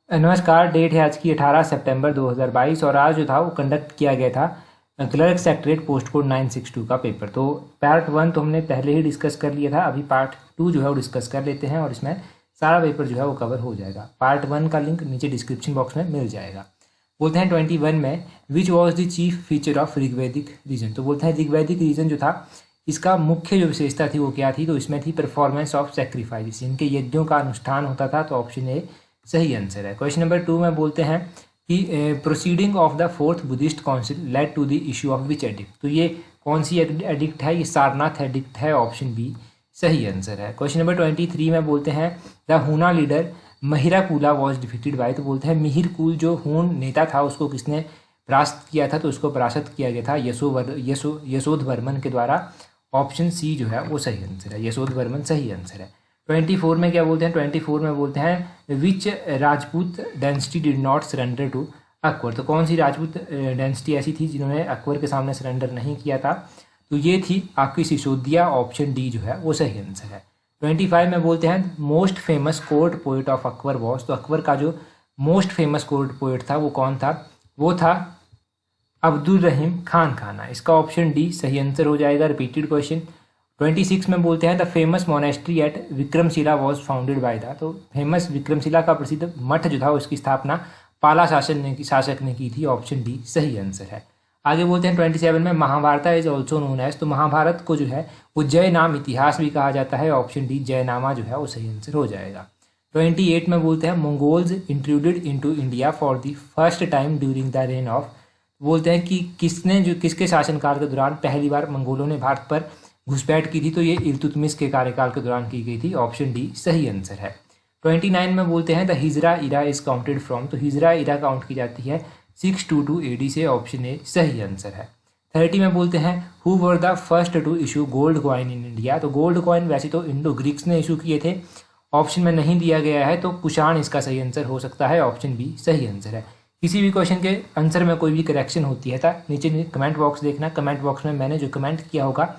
नमस्कार। डेट है आज की 18 सितंबर 2022 और आज जो था वो कंडक्ट किया गया था क्लर्क सेक्रेटरीट पोस्ट कोड 962 का पेपर। तो पार्ट 1 तो हमने पहले ही डिस्कस कर लिया था, अभी पार्ट 2 जो है वो डिस्कस कर लेते हैं और इसमें सारा पेपर जो है वो कवर हो जाएगा। पार्ट 1 का लिंक नीचे डिस्क्रिप्शन बॉक्स में मिल जाएगा। बोलते हैं 21 में which was the chief feature of Rigvedic region. तो बोलते हैं ऋग्वैदिक रीजन जो था इसका मुख्य जो विशेषता थी वो क्या थी, तो इसमें थी परफॉर्मेंस ऑफ सेक्रीफाइस, इनके यज्ञों का अनुष्ठान होता था। तो ऑप्शन ए सही आंसर है। क्वेश्चन नंबर 2 में बोलते हैं कि proceeding of the fourth Buddhist council led to the issue of which edict. तो ये कौन सी एडिक्ट है, ये सारनाथ एडिक्ट है। ऑप्शन बी सही आंसर है। क्वेश्चन नंबर 23 में बोलते हैं the Huna leader Mihirakula was defeated by. तो बोलते हैं मिहिरकुल जो हून नेता था उसको किसने परास्त किया था, तो उसको परास्त किया गया था यशोधवर्मन के द्वारा। ऑप्शन सी जो है वो सही आंसर है, यशोधवर्मन सही आंसर है। 24 में क्या बोलते हैं, 24 में बोलते हैं which Rajput dynasty did not surrender to Akbar. तो कौन सी राजपूत डेंसिटी ऐसी थी जिन्होंने अकबर के सामने सरेंडर नहीं किया था, तो ये थी आपकी सिसोदिया। ऑप्शन डी जो है वो सही आंसर है। 25 में बोलते हैं most famous court poet of Akbar was. तो अकबर का जो मोस्ट फेमस कोर्ट पोइट था वो कौन था, वो था अब्दुल रहीम खान खाना। इसका ऑप्शन डी सही आंसर हो जाएगा। रिपीटेड क्वेश्चन 26 में बोलते हैं the famous monastery at Vikramshila was founded by the. तो फेमस विक्रमशिला का प्रसिद्ध मठ जो था उसकी स्थापना पाला शासक ने की थी। ऑप्शन डी सही आंसर है। आगे बोलते हैं 27 में Mahabharat is also known as. तो महाभारत को जो है वो जय नाम इतिहास भी कहा जाता है। ऑप्शन डी जयनामा जो है वो सही आंसर हो जाएगा। 28 में बोलते हैं Mongols intruded into India for the first time during the rain of. बोलते हैं कि किसके शासनकाल के दौरान पहली बार मंगोलों ने भारत पर घुसपैठ की थी, तो ये इल्तुतमिश के कार्यकाल के दौरान की गई थी। ऑप्शन डी सही आंसर है। 29 में बोलते हैं the Hijra era is counted from. तो हिजरा इरा काउंट की जाती है 622 AD से। ऑप्शन ए सही आंसर है। 30 में बोलते हैं who were the first to issue gold coin in India. तो गोल्ड कॉइन वैसे तो इंडो ग्रीक्स ने इशू किए थे, ऑप्शन में नहीं दिया गया है, तो कुषाण इसका सही आंसर हो सकता है। ऑप्शन बी सही आंसर है। किसी भी क्वेश्चन के आंसर में कोई भी करेक्शन होती है तो नीचे कमेंट बॉक्स देखना, कमेंट बॉक्स में मैंने जो कमेंट किया होगा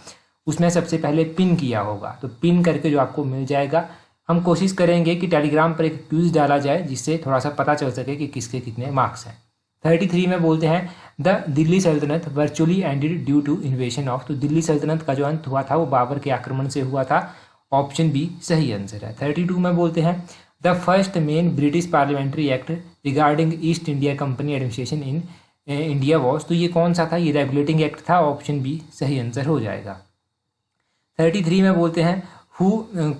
उसमें सबसे पहले पिन किया होगा, तो पिन करके जो आपको मिल जाएगा। हम कोशिश करेंगे कि टेलीग्राम पर एक क्विज डाला जाए जिससे थोड़ा सा पता चल सके कि किसके कितने मार्क्स हैं। 33 में बोलते हैं the Delhi Sultanate virtually ended due to invasion of. तो दिल्ली सल्तनत का जो अंत हुआ था वो बाबर के आक्रमण से हुआ था। ऑप्शन बी सही आंसर है। 32 में बोलते हैं the first main British parliamentary act regarding east India company administration in India was. तो ये कौन सा था, ये रेगुलेटिंग एक्ट था। ऑप्शन बी सही आंसर हो जाएगा। 33 में बोलते हैं who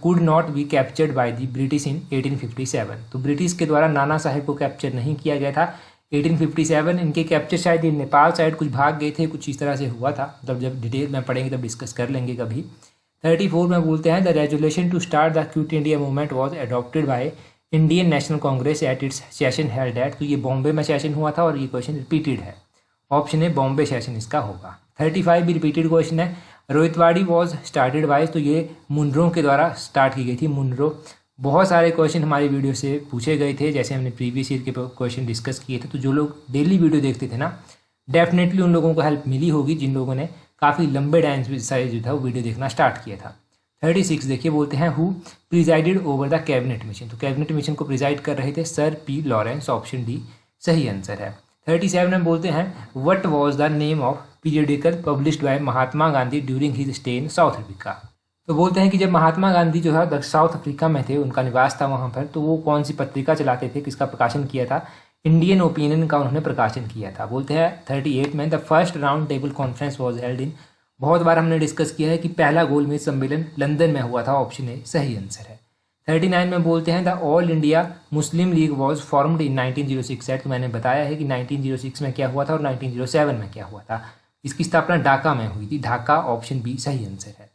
could not be captured by the British in 1857। तो ब्रिटिश के द्वारा नाना साहेब को कैप्चर नहीं किया गया था 1857। इनके कैप्चर शायद ये नेपाल साइड कुछ भाग गए थे, कुछ इस तरह से हुआ था। मतलब जब डिटेल में पढ़ेंगे तब डिस्कस कर लेंगे कभी। 34 में बोलते हैं the resolution to start the quit India movement was adopted by Indian national congress at its session held at. तो ये बॉम्बे में सेशन हुआ था और ये क्वेश्चन रिपीटेड है। ऑप्शन ए बॉम्बे सेशन इसका होगा। 35 भी रिपीटेड क्वेश्चन है। Ryotwari was started by. तो ये मुनरो के द्वारा स्टार्ट की गई थी। मुनरो, बहुत सारे क्वेश्चन हमारी वीडियो से पूछे गए थे, जैसे हमने प्रीवियस ईयर के क्वेश्चन डिस्कस किए थे। तो जो लोग डेली वीडियो देखते थे ना, डेफिनेटली उन लोगों को हेल्प मिली होगी जिन लोगों ने काफ़ी लंबे टाइम से जो था वो वीडियो देखना स्टार्ट किया था। 36 देखिए बोलते हैं who presided over the cabinet mission. तो कैबिनेट मिशन को प्रिजाइड कर रहे थे sir P Lawrence. Option D सही आंसर है। 37 में बोलते हैं what was the name of periodical published by Mahatma Gandhi during his stay in south Africa. तो बोलते हैं कि जब महात्मा गांधी जो है साउथ अफ्रीका में थे, उनका निवास था वहाँ पर, तो वो कौन सी पत्रिका चलाते थे, किसका प्रकाशन किया था, इंडियन ओपिनियन का उन्होंने प्रकाशन किया था। बोलते हैं 38 में the first round table conference was held in. बहुत बार हमने डिस्कस किया है कि पहला गोलमेज सम्मेलन लंदन में हुआ था। ऑप्शन ए सही आंसर है। 39 में बोलते हैं the all India Muslim League was formed in 1906 at. तो मैंने बताया है कि 1906 में क्या हुआ था और 1907 में क्या हुआ था। इसकी स्थापना ढाका में हुई थी, ढाका। ऑप्शन बी सही आंसर है।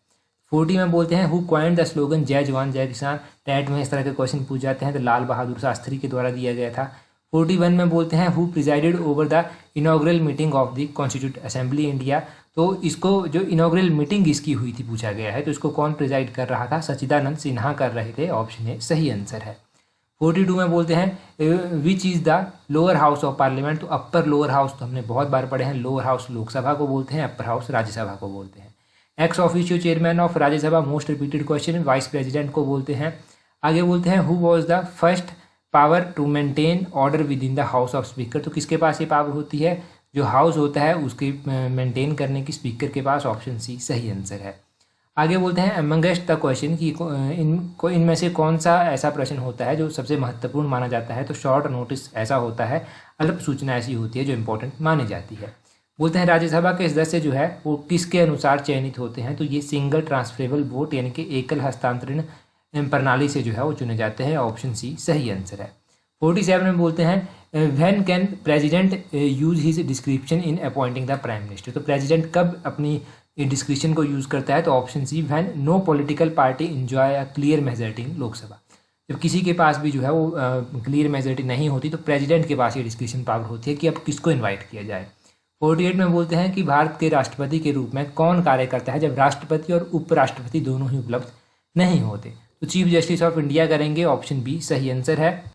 40 में बोलते हैं हु क्वाइंड द स्लोगन जय जवान जय किसान। टैट में इस तरह के क्वेश्चन पूछ जाते हैं, तो लाल बहादुर शास्त्री के द्वारा दिया गया था। 41 में बोलते हैं who presided over the inaugural meeting of the constitute assembly India. तो इसको जो इनॉग्रल मीटिंग इसकी हुई थी पूछा गया है, तो इसको कौन प्रिजाइड कर रहा था, सच्चिदानंद सिन्हा कर रहे थे। ऑप्शन ए सही आंसर है। 42 में बोलते हैं which is the lower house of parliament. तो अपर लोअर हाउस तो हमने बहुत बार पढ़े हैं। लोअर हाउस लोकसभा को बोलते हैं, अपर हाउस राज्यसभा को बोलते हैं। Ex officio chairman of Rajya Sabha most repeated question vice president को बोलते हैं। आगे बोलते हैं who was the first power to maintain order with in the house of speaker. तो किसके पास ये पावर होती है? जो हाउस होता है उसके मेंटेन करने की स्पीकर के पास। ऑप्शन सी सही आंसर है। आगे बोलते हैं अमंगस्ट द क्वेश्चन कि इनमें से कौन सा ऐसा प्रश्न होता है जो सबसे महत्वपूर्ण माना जाता है? तो शॉर्ट नोटिस ऐसा होता है, अल्प सूचना ऐसी होती है जो इंपॉर्टेंट मानी जाती है। बोलते हैं राज्यसभा के सदस्य जो है वो किसके अनुसार चयनित होते हैं? तो ये सिंगल ट्रांसफरेबल वोट यानी कि एकल हस्तांतरण प्रणाली से जो है वो चुने जाते हैं। ऑप्शन सी सही आंसर है। 47 में बोलते हैं when can president use his description in appointing the prime minister. तो प्रेसिडेंट कब अपनी डिस्क्रिप्शन को यूज़ करता है? तो option c when no political party enjoy a clear majority in Lok Sabha. जब किसी के पास भी जो है वो क्लियर मेजॉरिटी नहीं होती तो प्रेसिडेंट के पास ये डिस्क्रिप्शन पावर होती है कि अब किसको इन्वाइट किया जाए। 48 में बोलते हैं कि भारत के राष्ट्रपति के रूप में कौन कार्य करता है जब राष्ट्रपति और उपराष्ट्रपति दोनों ही उपलब्ध नहीं होते? तो चीफ जस्टिस ऑफ इंडिया करेंगे। ऑप्शन बी सही आंसर है।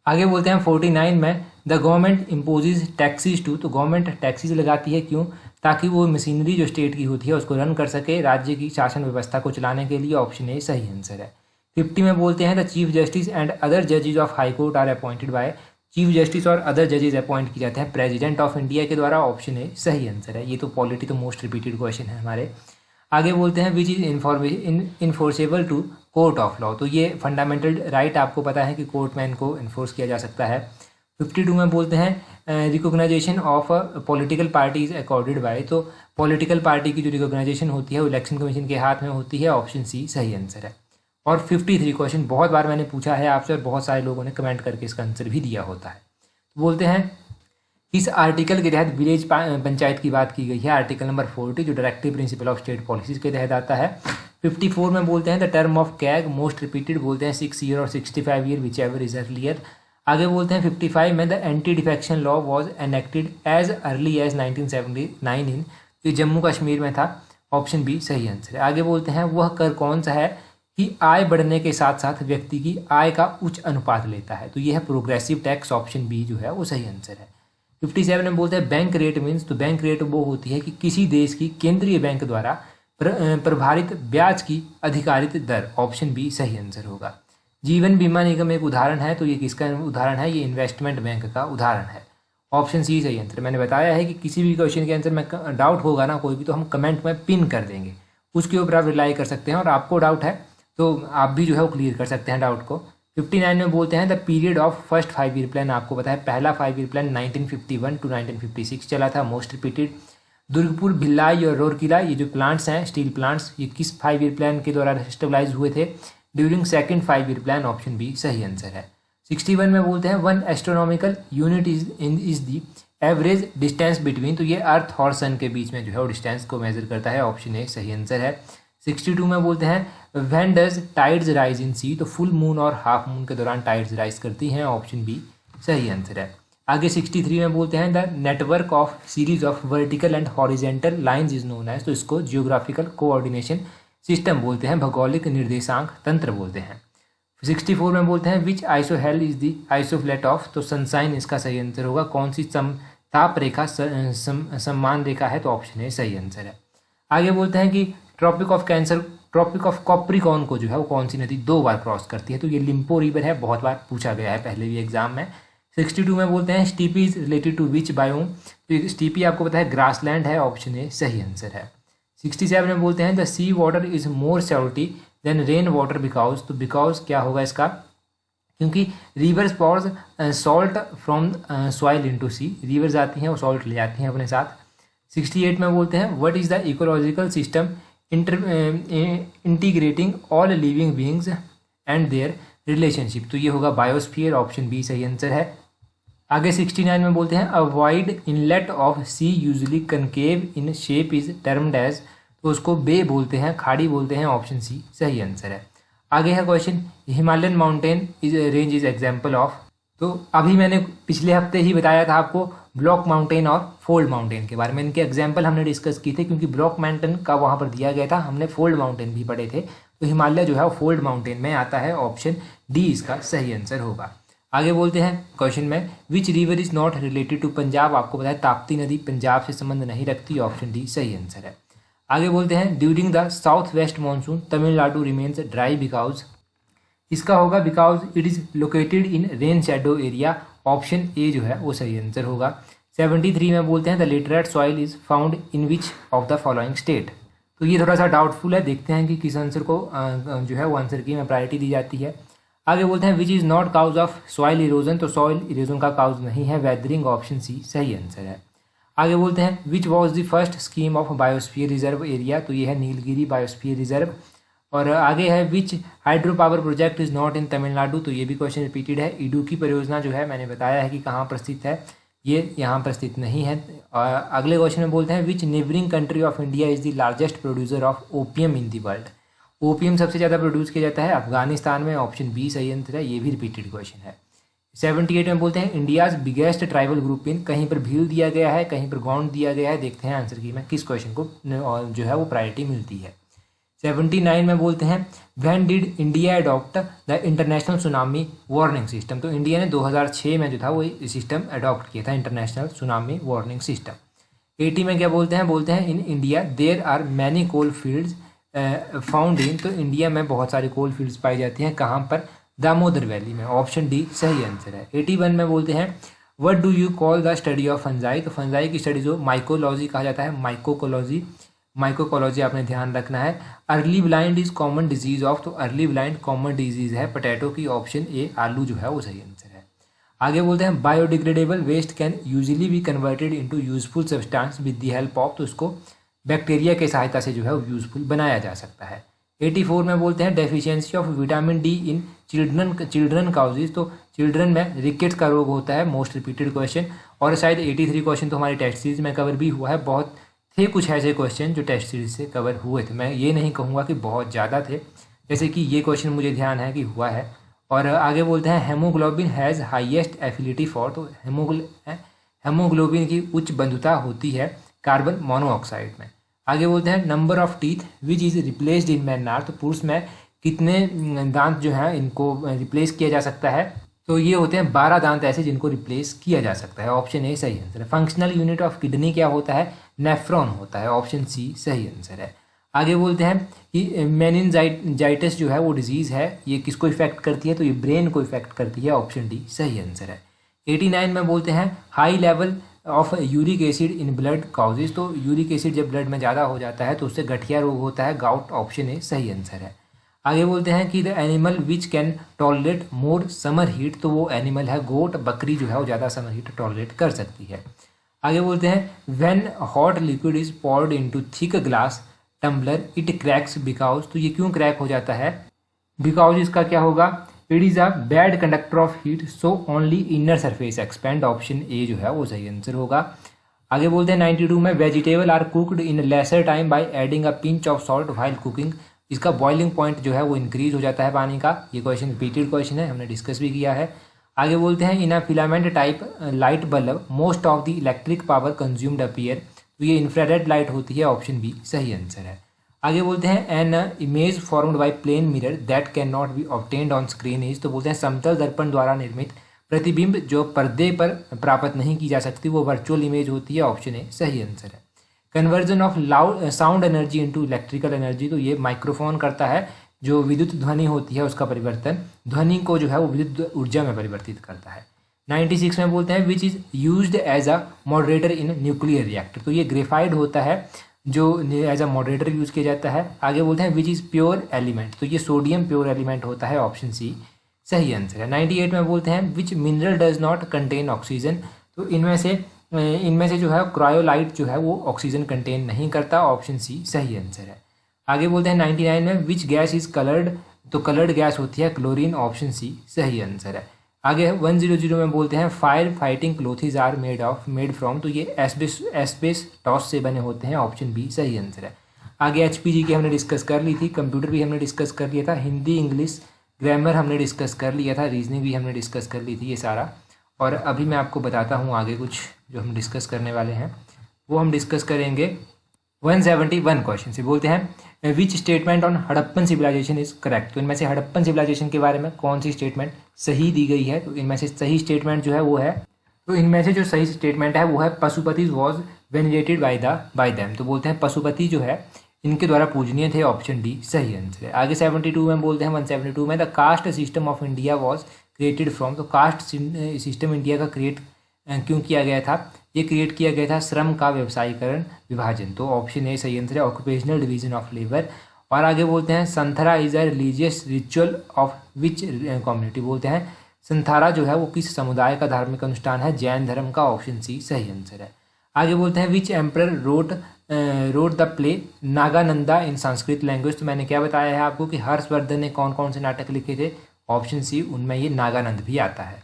आगे बोलते हैं 49 में the government imposes taxes to. तो गवर्नमेंट टैक्सीज लगाती है क्यों? ताकि वो मशीनरी जो स्टेट की होती है उसको रन कर सके, राज्य की शासन व्यवस्था को चलाने के लिए। ऑप्शन ए सही आंसर है। 50 में बोलते हैं the chief justice and other जजेज of high court are appointed by. Chief justice और अदर जजेज अपॉइंट किए जाते हैं प्रेसिडेंट ऑफ इंडिया के द्वारा। ऑप्शन ए सही आंसर है। ये तो पॉलिटी तो मोस्ट रिपीटेड क्वेश्चन है हमारे। आगे बोलते हैं which is enforceable to court of law. तो ये फंडामेंटल राइट आपको पता है कि कोर्ट में इनको इन्फोर्स किया जा सकता है। 52 में बोलते हैं recognisation of political party is accorded by. तो पॉलिटिकल पार्टी की जो रिकॉग्नाइजेशन होती है वो इलेक्शन कमीशन के हाथ में होती है। ऑप्शन सी सही आंसर है। और 53 क्वेश्चन बहुत बार मैंने पूछा है आपसे और बहुत सारे लोगों ने कमेंट करके इसका आंसर भी दिया होता है। तो बोलते हैं इस आर्टिकल के तहत विलेज पंचायत की बात की गई है। आर्टिकल नंबर 40 जो directive principle of state policies के तहत आता है। 54 में बोलते हैं the term of CAG most repeated. बोलते हैं 6 ईयर और 65 year whichever is earlier. आगे बोलते हैं 55 में the anti defection law was enacted as early as 1979 in. ये जम्मू कश्मीर में था। ऑप्शन बी सही आंसर है। आगे बोलते हैं वह कर कौन सा है कि आय बढ़ने के साथ साथ व्यक्ति की आय का उच्च अनुपात लेता है? तो यह है प्रोग्रेसिव टैक्स। ऑप्शन बी जो है वो सही आंसर है। 57 में बोलते हैं बैंक रेट मीन्स। तो बैंक रेट वो होती है कि किसी देश की केंद्रीय बैंक द्वारा प्रभारित ब्याज की अधिकारित दर। ऑप्शन बी सही आंसर होगा। जीवन बीमा निगम एक उदाहरण है। तो ये किसका उदाहरण है? ये इन्वेस्टमेंट बैंक का उदाहरण है। ऑप्शन सी सही आंसर। मैंने बताया है कि किसी भी क्वेश्चन के आंसर में डाउट होगा ना कोई भी, तो हम कमेंट में पिन कर देंगे, उसके ऊपर आप रिलाई कर सकते हैं। और आपको डाउट है तो आप भी जो है वो क्लियर कर सकते हैं डाउट को। 59 में बोलते हैं the period of first 5 year plan. आपको पता है पहला 5 ईयर प्लान 1951 टू 1956 चला था, मोस्ट रिपीटेड। दुर्गपुर, भिलाई और रोरकिला ये जो प्लांट्स हैं स्टील प्लांट्स, ये किस 5 ईयर प्लान के द्वारा स्टेबलाइज हुए थे? During second 5 year plan. Option B सही आंसर है। 61 में बोलते हैं one astronomical unit is the average distance between. तो ये अर्थ और सन के बीच में जो है वो डिस्टेंस को मेजर करता है। ऑप्शन ए सही आंसर है। 62 में बोलते हैं when does tides rise in sea. तो फुल मून और हाफ मून के दौरान टाइड्स राइज करती हैं। ऑप्शन बी सही आंसर है। आगे 63 में बोलते हैं the network of series of vertical and horizontal lines is known as. तो इसको जियोग्राफिकल कोऑर्डिनेशन सिस्टम बोलते हैं, भौगोलिक निर्देशांक तंत्र बोलते हैं। 64 में बोलते हैं विच आइसोहेल इज द आइसोफ्लेट ऑफ। तो सनसाइन इसका सही आंसर होगा। कौन सी ताप रेखा सम्मान रेखा है? तो ऑप्शन ए सही आंसर है। आगे बोलते हैं कि ट्रॉपिक ऑफ कॉप्रिकॉर्न को जो है वो कौन सी नदी 2 बार क्रॉस करती है? तो ये लिम्पो रिवर है, बहुत बार पूछा गया है पहले भी एग्जाम में। 62 में बोलते हैं steppe is related to which biome. तो स्टीपी आपको पता है ग्रासलैंड है। ऑप्शन ए सही आंसर है। 67 में बोलते हैं the sea water is more salty than rain water because. तो बिकॉज क्या होगा इसका? क्योंकि rivers pours salt from soil into sea. Rivers आती हैं वो सॉल्ट ले जाती हैं अपने साथ। 68 में बोलते हैं what is the ecological system integrating all living beings and their relationship. तो ये होगा बायोस्फीयर। ऑप्शन बी सही आंसर है। आगे 69 में बोलते हैं a wide inlet of sea usually concave in shape is termed as. तो उसको बे बोलते हैं, खाड़ी बोलते हैं। ऑप्शन सी सही आंसर है। आगे है question Himalayan mountain is range is example of. तो अभी मैंने पिछले हफ्ते ही बताया था आपको ब्लॉक माउंटेन और फोल्ड माउंटेन के बारे में। इनके एग्जाम्पल हमने डिस्कस किए थे क्योंकि ब्लॉक माउंटेन का वहाँ पर दिया गया था, हमने फोल्ड माउंटेन भी पढ़े थे। तो हिमालय जो है वो फोल्ड माउंटेन में आता है। ऑप्शन डी इसका सही आंसर होगा। आगे बोलते हैं क्वेश्चन में which river is not related to Punjab. आपको पता है ताप्ती नदी पंजाब से संबंध नहीं रखती। ऑप्शन डी सही आंसर है। आगे बोलते हैं during the south west monsoon Tamil Nadu remains dry because. इसका होगा because it is located in rain shadow area, option A जो है वो सही आंसर होगा। 73 में बोलते हैं the laterite soil is found in which of the following state. तो ये थोड़ा सा डाउटफुल है, देखते हैं कि किस आंसर को जो है वो आंसर की में प्रायोरिटी दी जाती है। आगे बोलते हैं which is not cause of soil erosion, तो सॉइल इरोजन का काउज नहीं है, वेदरिंग, ऑप्शन सी सही आंसर है। आगे बोलते हैं which was the first scheme of biosphere reserve area, तो ये है नीलगिरी बायोस्फीयर रिजर्व। और आगे है which hydro power project is not in Tamil Nadu, तो ये भी क्वेश्चन रिपीटेड है। इडुक्की परियोजना जो है मैंने बताया है कि कहाँ पर स्थित है, ये यहाँ पर स्थित नहीं है। अगले क्वेश्चन में बोलते हैं विच neighbouring country of India is the largest producer of opium in the world, opium सबसे ज़्यादा प्रोड्यूस किया जाता है अफगानिस्तान में, ऑप्शन बी सही आंसर है, ये भी रिपीटेड क्वेश्चन है। 78 में बोलते हैं India's biggest tribal group in, कहीं पर भील दिया गया है, कहीं पर गौंड दिया गया है, देखते हैं आंसर की में किस क्वेश्चन को जो है वो प्रायोरिटी मिलती है। 79 में बोलते हैं when did India adopt the international tsunami warning system, तो इंडिया ने 2006 में जो था वो सिस्टम अडॉप्ट किया था, इंटरनेशनल सुनामी वार्निंग सिस्टम। 80 में क्या बोलते हैं in India there are many coal fields found in, तो इंडिया में बहुत सारे कोल फील्ड्स पाई जाती हैं, कहाँ पर, दामोदर वैली में, ऑप्शन डी सही आंसर है। 81 में बोलते हैं what do you call the study of fungi, तो फंजाई की स्टडी जो माइकोलॉजी कहा जाता है, माइकोकोलॉजी आपने ध्यान रखना है। Early blind is common disease of, तो अर्ली ब्लाइंड कॉमन डिजीज है पोटैटो की, ऑप्शन ए आलू जो है वो सही आंसर है। आगे बोलते हैं biodegradable waste can usually be converted into useful substance with the help of, तो उसको बैक्टीरिया की सहायता से जो है वो यूजफुल बनाया जा सकता है। 84 में बोलते हैं deficiency of vitamin D in children causes, तो चिल्ड्रन में रिकेट्स का रोग होता है, मोस्ट रिपीटेड क्वेश्चन। और शायद 83 क्वेश्चन तो हमारी टेस्ट सीरीज में कवर भी हुआ है, बहुत थे कुछ ऐसे क्वेश्चन जो टेस्ट सीरीज से कवर हुए थे, मैं ये नहीं कहूँगा कि बहुत ज़्यादा थे, जैसे कि ये क्वेश्चन मुझे ध्यान है कि हुआ है। और आगे बोलते हैं हेमोग्लोबिन हैज़ हाईएस्ट एफिलिटी फॉर, तो हेमोग्लोबिन की उच्च बंधुता होती है कार्बन मोनोऑक्साइड में। आगे बोलते हैं number of teeth which is replaced in man are, तो पुरुष में कितने दांत जो हैं इनको रिप्लेस किया जा सकता है, तो ये होते हैं 12 दांत ऐसे जिनको रिप्लेस किया जा सकता है, ऑप्शन ए सही आंसर है। फंक्शनल यूनिट ऑफ किडनी क्या होता है, नेफ्रॉन होता है, ऑप्शन सी सही आंसर है। आगे बोलते हैं कि मेनिनजाइटिस जो है वो डिजीज़ है, ये किसको इफेक्ट करती है, तो ये ब्रेन को इफेक्ट करती है, ऑप्शन डी सही आंसर है। 89 में बोलते हैं high level of uric acid in blood causes, तो यूरिक एसिड जब ब्लड में ज़्यादा हो जाता है तो उससे गठिया रोग होता है, गाउट, ऑप्शन ए सही आंसर है। आगे बोलते हैं कि the animal which can tolerate more summer heat, तो वो एनिमल है गोट, बकरी जो है वो ज़्यादा समर हीट टॉलरेट कर सकती है। आगे बोलते हैं when hot liquid is poured into thick glass tumbler it cracks because, तो ये क्यों क्रैक हो जाता है, बिकॉज इसका क्या होगा, it is a bad conductor of heat so only inner surface expand, option A जो है वो सही आंसर होगा। आगे बोलते हैं 92 में vegetable are cooked in lesser time by adding a pinch of salt while cooking, इसका बॉइलिंग पॉइंट जो है वो इंक्रीज हो जाता है पानी का, ये क्वेश्चन रिपीटेड क्वेश्चन है, हमने डिस्कस भी किया है। आगे बोलते हैं in a filament type light bulb most of the electric power consumed appear, तो ये इंफ्रारेड लाइट होती है, ऑप्शन बी सही आंसर है। आगे बोलते हैं an image formed by plane mirror that can not be obtained on screen is, तो बोलते हैं समतल दर्पण द्वारा निर्मित प्रतिबिंब जो पर्दे पर प्राप्त नहीं की जा सकती वो वर्चुअल इमेज होती है, ऑप्शन ए सही आंसर है। Conversion of sound energy into electrical energy, तो ये माइक्रोफोन करता है, जो विद्युत ध्वनि होती है उसका परिवर्तन ध्वनि को जो है वो विद्युत ऊर्जा में परिवर्तित करता है। 96 में बोलते हैं which is used as a moderator in nuclear reactor, तो ये ग्रेफाइड होता है जो एज अ मॉडरेटर यूज किया जाता है। आगे बोलते हैं विच इज़ प्योर एलिमेंट, तो ये सोडियम प्योर एलिमेंट होता है, ऑप्शन सी सही आंसर है। 98 में बोलते हैं विच mineral does not contain oxygen, तो इनमें से जो है क्रायोलाइट जो है वो ऑक्सीजन कंटेन नहीं करता, ऑप्शन सी सही आंसर है। आगे बोलते हैं 99 में विच गैस इज कलर्ड, तो कलर्ड गैस होती है क्लोरीन, ऑप्शन सी सही आंसर है। आगे 100 में बोलते हैं fire fighting clothes are made from, तो ये एस्बेस्टॉस से बने होते हैं, ऑप्शन बी सही आंसर है। आगे एचपीजी की हमने डिस्कस कर ली थी, कंप्यूटर भी हमने डिस्कस कर लिया था, हिंदी इंग्लिश ग्रामर हमने डिस्कस कर लिया था, रीजनिंग भी हमने डिस्कस कर ली थी, ये सारा। और अभी मैं आपको बताता हूँ आगे कुछ जो हम डिस्कस करने वाले हैं, वो हम डिस्कस करेंगे 171 क्वेश्चन से। बोलते हैं which statement on Harappan civilisation is correct, तो इनमें से हड़प्पन सिविलाइजेशन के बारे में कौन सी स्टेटमेंट सही दी गई है, तो इनमें से सही स्टेटमेंट जो है वो है, तो इनमें से जो सही स्टेटमेंट है वो है Pashupati was venerated bye them, तो बोलते हैं पशुपति जो है इनके द्वारा पूजनीय थे, ऑप्शन डी सही आंसर है। आगे 72 में बोलते हैं 172 में the caste system of India was created from, तो कास्ट सिस्टम इंडिया का क्रिएट क्यों किया गया था, ये क्रिएट किया गया था श्रम का व्यवसायीकरण विभाजन, तो ऑप्शन ए सही आंसर है, ऑक्यूपेशनल डिवीजन ऑफ लेबर। और आगे बोलते हैं Santhara is a religious ritual of which community, बोलते हैं संथारा जो है वो किस समुदाय का धार्मिक अनुष्ठान है, जैन धर्म का, ऑप्शन सी सही आंसर है। आगे बोलते हैं which emperor wrote the play Nagananda in Sanskrit language, तो मैंने क्या बताया है आपको कि हर्षवर्धन ने कौन कौन से नाटक लिखे थे, ऑप्शन सी उनमें ये नागानंद भी आता है।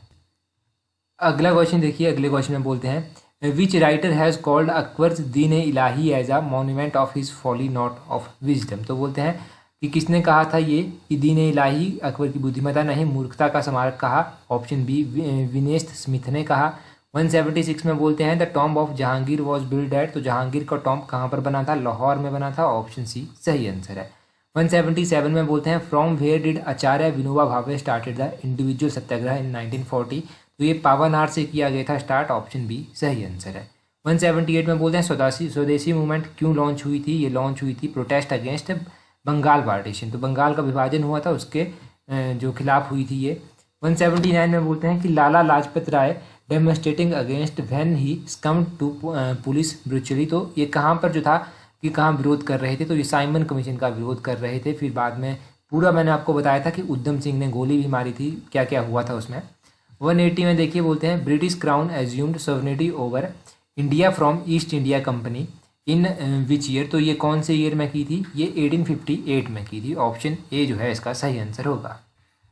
अगला क्वेश्चन देखिए, अगले क्वेश्चन में बोलते हैं which writer has called Akbar's Din Ilahi as a monument of his folly not of wisdom, तो बोलते हैं कि किसने कहा था ये कि दीन इलाही अकबर की बुद्धिमत्ता नहीं मूर्खता का स्मारक कहा, ऑप्शन बी विनेश स्मिथ ने कहा। 176 में बोलते हैं the tomb of Jahangir was build eight, तो जहांगीर का टॉम्ब कहाँ पर बना था, लाहौर में बना था, ऑप्शन सी सही आंसर है। 177 में बोलते हैं from where did Acharya Vinoba Bhave started the individual सत्याग्रह इन 1940, तो ये पावनहार से किया गया था स्टार्ट, ऑप्शन बी सही आंसर है। 178 में बोलते हैं स्वदेशी मूवमेंट क्यों लॉन्च हुई थी, ये लॉन्च हुई थी प्रोटेस्ट अगेंस्ट बंगाल पार्टीशन, तो बंगाल का विभाजन हुआ था उसके जो खिलाफ हुई थी ये। 179 में बोलते हैं कि Lala Lajpat Rai demonstrating against when he succumbed to police brutally, तो ये कहाँ पर जो था कि कहाँ विरोध कर रहे थे, तो ये साइमन कमीशन का विरोध कर रहे थे। फिर बाद में पूरा मैंने आपको बताया था कि उधम सिंह ने गोली भी मारी थी, क्या क्या हुआ था उसमें। 180 में देखिए बोलते हैं British crown assumed sovereignty over India from east India company in which year, तो ये कौन से ईयर में की थी, ये 1858 में की थी, ऑप्शन ए जो है इसका सही आंसर होगा।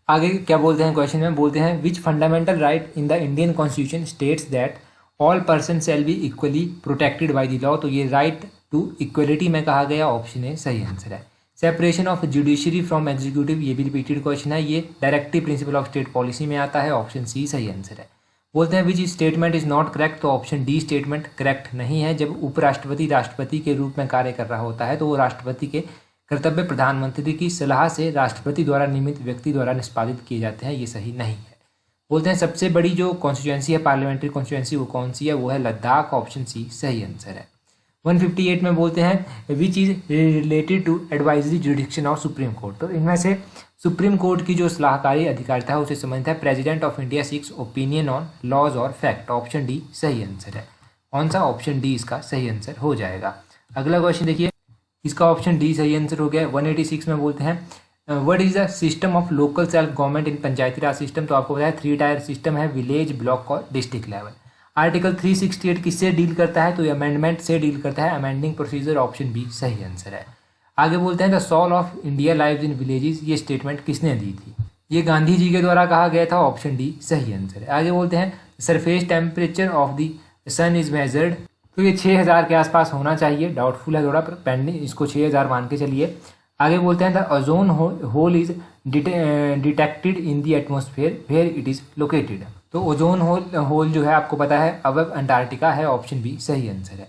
आगे क्या बोलते हैं क्वेश्चन में, बोलते हैं which fundamental right in the Indian constitution states that all person shall be equally protected by the law, तो ये राइट टू इक्वलिटी में कहा गया, ऑप्शन ए सही आंसर है। Separation of judiciary from executive, ये भी रिपीटेड क्वेश्चन है, ये directive principle of state policy में आता है, ऑप्शन सी सही आंसर है। बोलते हैं which statement is not correct, तो ऑप्शन डी स्टेटमेंट करेक्ट नहीं है। जब उपराष्ट्रपति राष्ट्रपति के रूप में कार्य कर रहा होता है तो वो राष्ट्रपति के कर्तव्य प्रधानमंत्री की सलाह से राष्ट्रपति द्वारा नियमित व्यक्ति द्वारा निष्पादित किए जाते हैं, ये सही नहीं है। बोलते हैं सबसे बड़ी जो कॉन्स्टिट्यूएंसी है पार्लियामेंट्री कॉन्स्टिट्यूएंसी वो कौन सी है, वो है लद्दाख, ऑप्शन सी सही आंसर है। 158 में बोलते हैं which is related to advisory jurisdiction of Supreme Court, तो इनमें से सुप्रीम कोर्ट की जो सलाहकारी अधिकारिता है उसे संबंधित है president of India seeks opinion on laws और फैक्ट, ऑप्शन डी सही आंसर है। कौन सा, ऑप्शन डी इसका सही आंसर हो जाएगा। अगला क्वेश्चन देखिए, इसका ऑप्शन डी सही आंसर हो गया। 186 में बोलते हैं what is the system of local self government in Panchayati Raj system, तो आपको बताया 3 टायर सिस्टम है, विलेज, ब्लॉक और डिस्ट्रिक्ट लेवल। आर्टिकल 368 किससे डील करता है, तो ये अमेंडमेंट से डील करता है, अमेंडिंग प्रोसीजर, ऑप्शन बी सही आंसर है। आगे बोलते हैं the soul of India lives in villages, ये स्टेटमेंट किसने दी थी, ये गांधी जी के द्वारा कहा गया था, ऑप्शन डी सही आंसर है। आगे बोलते हैं surface temperature of the sun is measured, तो ये 6000 के आसपास होना चाहिए, डाउटफुल है थोड़ा, पेंडिंग, इसको 6000 मान के चलिए। आगे बोलते हैं the ozone hole is detected in the atmosphere where it is located, तो ओजोन होल जो है आपको पता है अब अंटार्कटिका है, ऑप्शन बी सही आंसर है।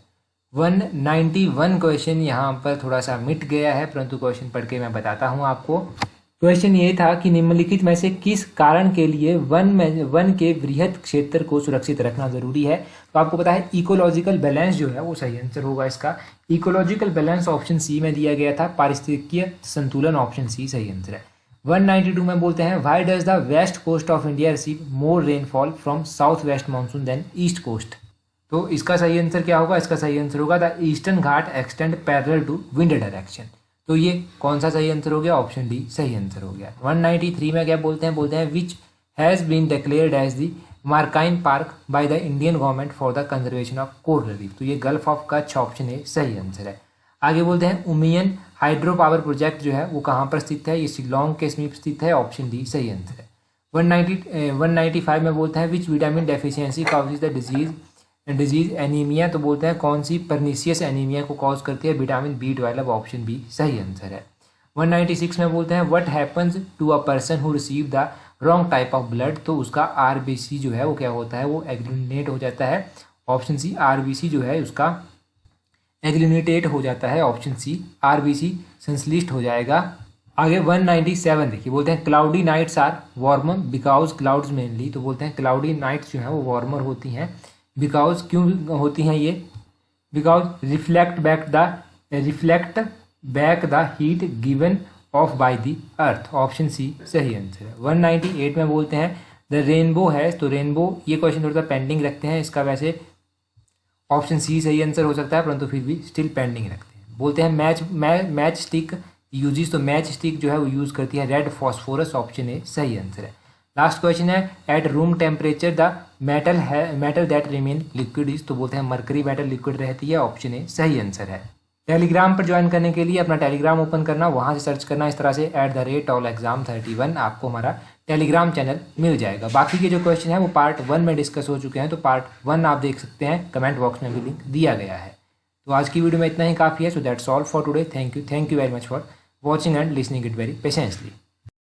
191 क्वेश्चन यहाँ पर थोड़ा सा मिट गया है, परंतु क्वेश्चन पढ़ के मैं बताता हूँ आपको। क्वेश्चन ये था कि निम्नलिखित में से किस कारण के लिए वन के वृहद क्षेत्र को सुरक्षित रखना जरूरी है, तो आपको पता है इकोलॉजिकल बैलेंस जो है वो सही आंसर होगा इसका। इकोलॉजिकल बैलेंस ऑप्शन सी में दिया गया था, पारिस्थितिकीय संतुलन, ऑप्शन सी सही आंसर है। 192 में बोलते हैं why does the west coast of India receive more rainfall from south west monsoon than east coast, तो इसका सही आंसर क्या होगा, इसका सही आंसर होगा the eastern ghat extend parallel to wind direction, तो ये कौन सा सही आंसर हो गया, ऑप्शन डी सही आंसर हो गया। 193 में क्या बोलते हैं which has been declared as the marine park by the Indian government for the conservation of coral reef, तो ये gulf of Kutch, option A सही आंसर है। आगे बोलते हैं उमियन हाइड्रो पावर प्रोजेक्ट जो है वो कहाँ पर स्थित है, ये शिलोंग के समीप स्थित है, ऑप्शन डी सही आंसर है। 195 में बोलते हैं which vitamin deficiency causes the disease anaemia, तो बोलते हैं कौन सी परनीसियस एनीमिया को कॉज करती है, विटामिन B12, ऑप्शन बी सही आंसर है। 196 में बोलते हैं what happens to a person who receive the wrong type of blood, तो उसका RBC जो है वो क्या होता है, वो एग्लूनेट हो जाता है, ऑप्शन सी RBC जो है उसका एग्लूनेटेट हो जाता है, ऑप्शन सी RBC संश्लिष्ट हो जाएगा। आगे 197 देखिए, बोलते हैं cloudy nights are warmer because clouds mainly, तो बोलते हैं क्लाउडी नाइट्स जो है वो वार्मर होती हैं, बिकॉज क्यों होती हैं ये, because reflect back the heat given off by the earth, option C सही आंसर है। 198 में बोलते हैं द रेनबो है, तो रेनबो ये क्वेश्चन थोड़ा सा पेंडिंग रखते हैं, इसका वैसे ऑप्शन सी सही आंसर हो सकता है, परंतु फिर भी स्टिल पेंडिंग रखते हैं। बोलते हैं मैच स्टिक यूजेस, तो मैच स्टिक जो है वो यूज़ करती है रेड फॉस्फोरस, ऑप्शन ए सही आंसर है। लास्ट क्वेश्चन है at room temperature the metal that remain liquid is, तो बोलते हैं मरकरी मेटल लिक्विड रहती है, ऑप्शन ए सही आंसर है। टेलीग्राम पर ज्वाइन करने के लिए अपना टेलीग्राम ओपन करना, वहाँ से सर्च करना इस तरह से @allexam31, आपको हमारा टेलीग्राम चैनल मिल जाएगा। बाकी के जो क्वेश्चन है वो पार्ट 1 में डिस्कस हो चुके हैं, तो पार्ट 1 आप देख सकते हैं, कमेंट बॉक्स में भी लिंक दिया गया है। तो आज की वीडियो में इतना ही काफ़ी है। So that's all for today. Thank you very much for watching and listening it very patiently.